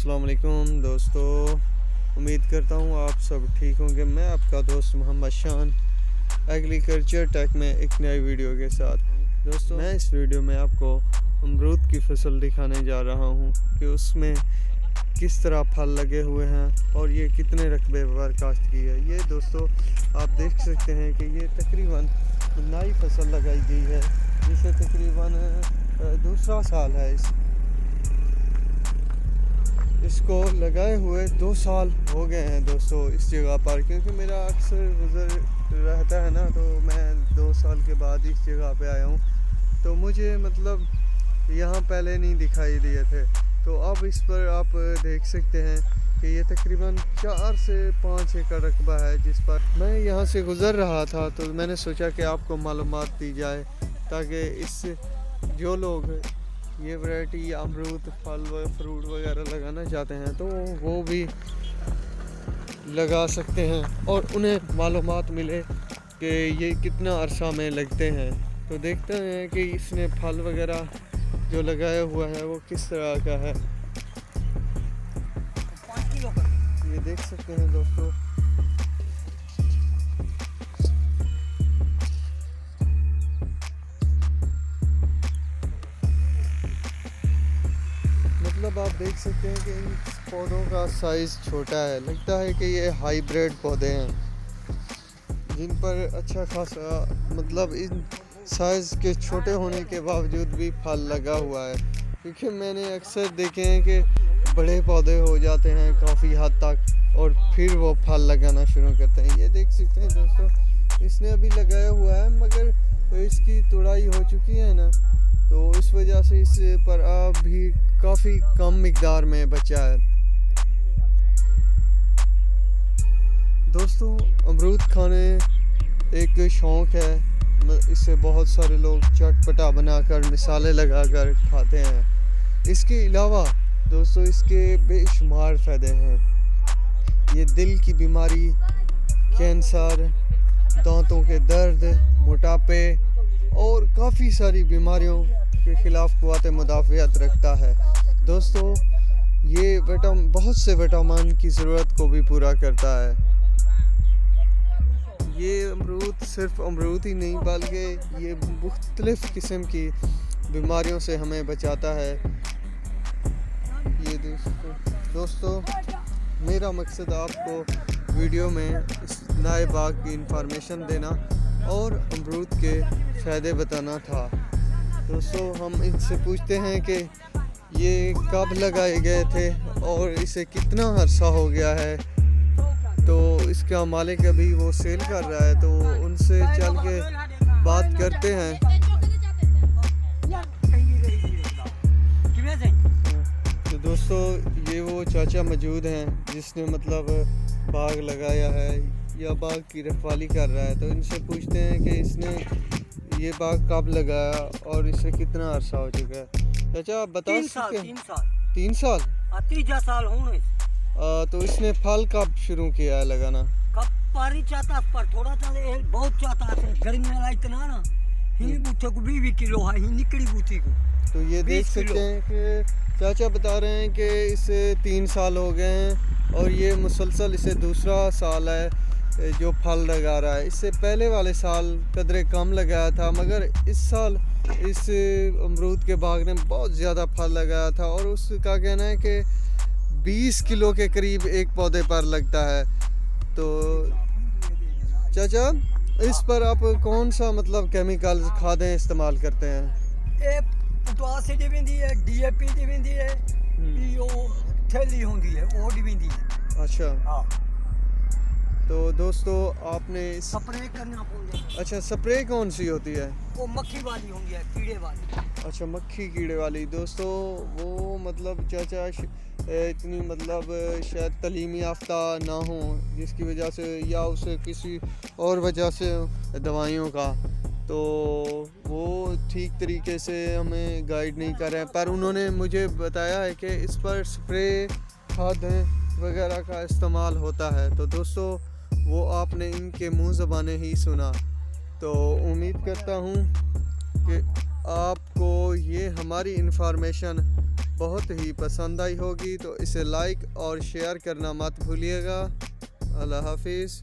अस्सलाम वालेकुम दोस्तों, उम्मीद करता हूँ आप सब ठीक होंगे। मैं आपका दोस्त मोहम्मद शान एग्रीकल्चर टेक में एक नई वीडियो के साथ। दोस्तों, मैं इस वीडियो में आपको अमरूद की फसल दिखाने जा रहा हूँ कि उसमें किस तरह फल लगे हुए हैं और ये कितने रकबे पर काश्त की है। ये दोस्तों आप देख सकते हैं कि ये तकरीबन नई फसल लगाई गई है, जिसे तकरीबन दूसरा साल है इसको लगाए हुए 2 साल हो गए हैं दोस्तों इस जगह पर। क्योंकि मेरा अक्सर गुजर रहता है ना, तो मैं 2 साल के बाद इस जगह पे आया हूँ। तो मुझे मतलब यहाँ पहले नहीं दिखाई दिए थे। तो अब इस पर आप देख सकते हैं कि ये तकरीबन 4 से 5 एकड़ रकबा है, जिस पर मैं यहाँ से गुज़र रहा था। तो मैंने सोचा कि आपको मालूमात दी जाए, ताकि इस जो लोग ये वैरायटी अमरूद फल व फ्रूट वगैरह लगाना चाहते हैं तो वो भी लगा सकते हैं और उन्हें मालूमात मिले कि ये कितना अरसा में लगते हैं। तो देखते हैं कि इसने फल वगैरह जो लगाया हुआ है वो किस तरह का है। ये देख सकते हैं दोस्तों, मतलब आप देख सकते हैं कि इन पौधों का साइज़ छोटा है। लगता है कि ये हाइब्रिड पौधे हैं, जिन पर अच्छा खासा मतलब इन साइज़ के छोटे होने के बावजूद भी फल लगा हुआ है। क्योंकि मैंने अक्सर देखे हैं कि बड़े पौधे हो जाते हैं काफ़ी हद तक और फिर वो फल लगाना शुरू करते हैं। ये देख सकते हैं दोस्तों, इसने अभी लगाया हुआ है मगर तो इसकी तुड़ाई हो चुकी है ना, तो इस वजह से इस पर अभी काफ़ी कम मिकदार में बचा है। दोस्तों, अमरूद खाने एक शौक़ है। इसे बहुत सारे लोग चटपटा बनाकर मिसाले लगाकर खाते हैं। इसके अलावा दोस्तों इसके बेशुमार फ़ायदे हैं। ये दिल की बीमारी, कैंसर, दांतों के दर्द, मोटापे और काफ़ी सारी बीमारियों के ख़िलाफ़ क़ुव्वत मुदाफ़ियत रखता है। दोस्तों, ये बहुत से विटामिन की ज़रूरत को भी पूरा करता है। ये अमरूद सिर्फ अमरूद ही नहीं बल्कि ये मुख्तलिफ़ किस्म की बीमारियों से हमें बचाता है। ये दोस्तों मेरा मकसद आपको वीडियो में इस नए बाग की इंफॉर्मेशन देना और अमरूद के फ़ायदे बताना था। दोस्तों, हम इनसे पूछते हैं कि ये कब लगाए गए थे और इसे कितना अरसा हो गया है। तो इसका मालिक अभी वो सेल कर रहा है, तो उनसे चल के बात करते हैं। तो दोस्तों, ये वो चाचा मौजूद हैं जिसने मतलब बाग लगाया है या बाग की रखवाली कर रहा है। तो इनसे पूछते हैं कि इसने ये बाग कब लगाया और इसे कितना अरसा हो चुका है। चाचा आप बता सकते हैं? 3 साल? 3 साल होने। तो इसने फल कब शुरू किया है लगाना? कब पारी चाहता पर थोड़ा सा बहुत चाहता है। गर्मी वाला इतना ना ही बूथे को 20 किलो है ही निकली बूथी को। तो ये देख सकते हैं कि चाचा बता रहे हैं कि इसे 3 साल हो गए हैं और ये मुसलसल इसे दूसरा साल है जो फल लगा रहा है। इससे पहले वाले साल कदरे कम लगाया था, मगर इस साल इस अमरूद के बाग ने बहुत ज़्यादा फल लगाया था और उसका कहना है कि 20 किलो के करीब एक पौधे पर लगता है। तो चाचा, इस पर आप कौन सा मतलब केमिकल खादें इस्तेमाल करते हैं? पोटास दी वेंदी है, डीएपी दी वेंदी है, पीओ थैली होंदी है वो दी वेंदी है। अच्छा हाँ। तो दोस्तों आपने स्प्रे करना पड़ेगा। अच्छा, स्प्रे कौन सी होती है? वो मक्खी वाली होंगी है, कीड़े वाली। अच्छा, मक्खी कीड़े वाली। दोस्तों वो मतलब चाचा इतनी मतलब शायद तलीमी याफ्ता ना हो, जिसकी वजह से या उसे किसी और वजह से दवाइयों का, तो वो ठीक तरीके से हमें गाइड नहीं कर रहे हैं। पर उन्होंने मुझे बताया है कि इस पर स्प्रे खादें वगैरह का इस्तेमाल होता है। तो दोस्तों वो आपने इनके मुंह ज़बाने ही सुना। तो उम्मीद करता हूँ कि आपको ये हमारी इन्फॉर्मेशन बहुत ही पसंद आई होगी, तो इसे लाइक और शेयर करना मत भूलिएगा। अल्लाह हाफिज़।